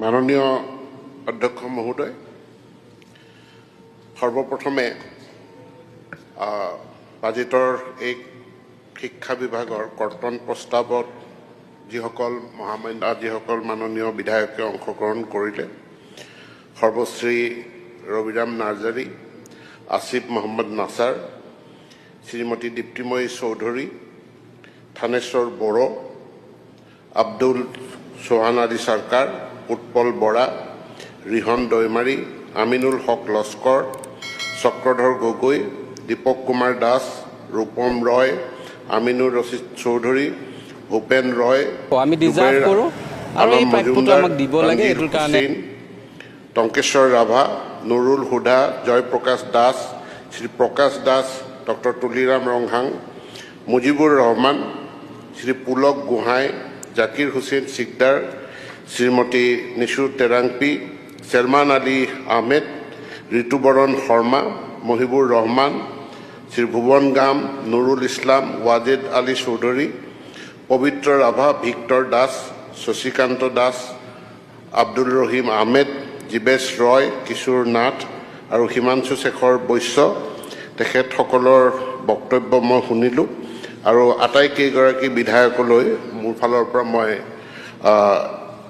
মাননীয় অধ্যক্ষ মহোদয়, সৰ্বপ্ৰথমে বাজেটৰ এই শিক্ষা বিভাগৰ কৰ্তন প্ৰস্তাৱত যিসকল মাননীয় বিধায়কে অংশগ্ৰহণ কৰিলে, সৰ্বশ্ৰী ৰবিৰাম নাৰ্জাৰী, আসিফ মহম্মদ নাছাৰ, শ্ৰীমতী দীপ্তিময়ী চৌধুৰী, থানেশ্বৰ বড়ো, আব্দুল চৌহান আলী চৰকাৰ, উৎপল বৰা, ৰিহন দৈমাৰী, আমিনুল হক লস্কৰ, চক্ৰধৰ গগৈ, দীপক কুমাৰ দাস, ৰূপম ৰয়, আমিনুৰ ৰচিদ চৌধুৰী, ভূপেন ৰয়, আলম মজুমদাৰ, হুছেইন, টংকেশ্বৰ ৰাভা, নুৰুল হুদা, জয়প্ৰকাশ দাস, শ্ৰী প্ৰকাশ দাস, ডক্টৰ তুলিৰাম ৰংহাং, মুজিবুৰ ৰহমান, শ্ৰী পুলক গোহাঁই, জাকিৰ হুছেইন সিকদাৰ, শ্ৰীমতী নিশু টেৰাংপি, চেলমান আলী আহমেদ, ঋতুবৰণ শৰ্মা, মহিবুৰ ৰহমান, শ্ৰী ভুৱন গাম, নুৰুল ইছলাম, ৱাজেদ আলী চৌধুৰী, পবিত্ৰ ৰাভা, ভিক্টৰ দাস, শশীকান্ত দাস, আব্দুল ৰহিম আহমেদ, জীৱেশ ৰয়, কিশোৰ নাথ আৰু হিমাংশু শেখৰ বৈশ্য, তেখেতসকলৰ বক্তব্য মই শুনিলোঁ আৰু আটাইকেইগৰাকী বিধায়কলৈ মোৰ ফালৰ পৰা মই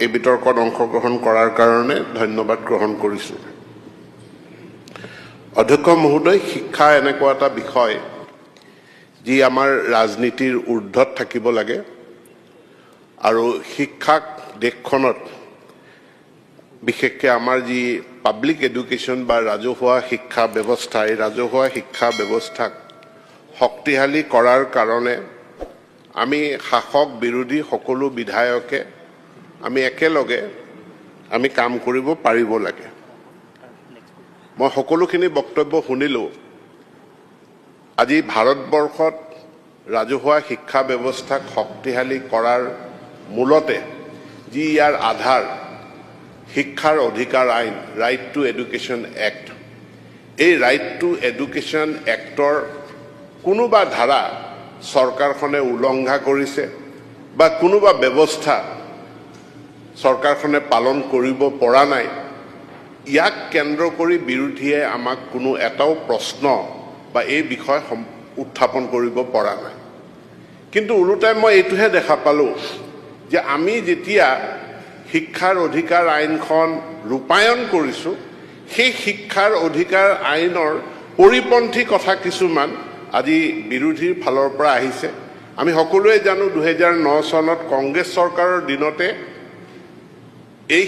এই বিতৰ্কত অংশগ্ৰহণ কৰাৰ কাৰণে ধন্যবাদ গ্ৰহণ কৰিছোঁ। অধ্যক্ষ মহোদয়, শিক্ষা এনেকুৱা এটা বিষয় যি আমাৰ ৰাজনীতিৰ ঊৰ্ধত থাকিব লাগে আৰু শিক্ষাক দেশখনত বিশেষকৈ আমাৰ যি পাব্লিক এডুকেশ্যন বা ৰাজহুৱা শিক্ষা ব্যৱস্থা, এই ৰাজহুৱা শিক্ষা ব্যৱস্থাক শক্তিশালী কৰাৰ কাৰণে আমি শাসক বিৰোধী সকলো বিধায়কে আমি একেলগে কাম কৰিব পাৰিব লাগে। মই সকলোখিনি বক্তব্য শুনিলোঁ। আজি ভাৰতবৰ্ষত ৰাজহুৱা শিক্ষা ব্যৱস্থাক শক্তিশালী কৰাৰ মূলতে যি ইয়াৰ আধাৰ, শিক্ষাৰ অধিকাৰ আইন, ৰাইট টু এডুকেশ্যন এক্ট, এই ৰাইট টু এডুকেশ্যন এক্টৰ কোনোবা ধাৰা চৰকাৰখনে উলংঘা কৰিছে বা কোনোবা ব্যৱস্থা চৰকাৰখনে পালন কৰিব পৰা নাই, ইয়াক কেন্দ্ৰ কৰি বিৰোধীয়ে আমাক কোনো এটাও প্ৰশ্ন বা এই বিষয় উত্থাপন কৰিব পৰা নাই। কিন্তু ওলোটাই মই এইটোহে দেখা পালোঁ যে আমি যেতিয়া শিক্ষাৰ অধিকাৰ আইনখন ৰূপায়ণ কৰিছোঁ, সেই শিক্ষাৰ অধিকাৰ আইনৰ পৰিপন্থী কথা কিছুমান আজি বিৰোধীৰ ফালৰ পৰা আহিছে। আমি সকলোৱে জানো 2009 চনত কংগ্ৰেছ চৰকাৰৰ দিনতে এই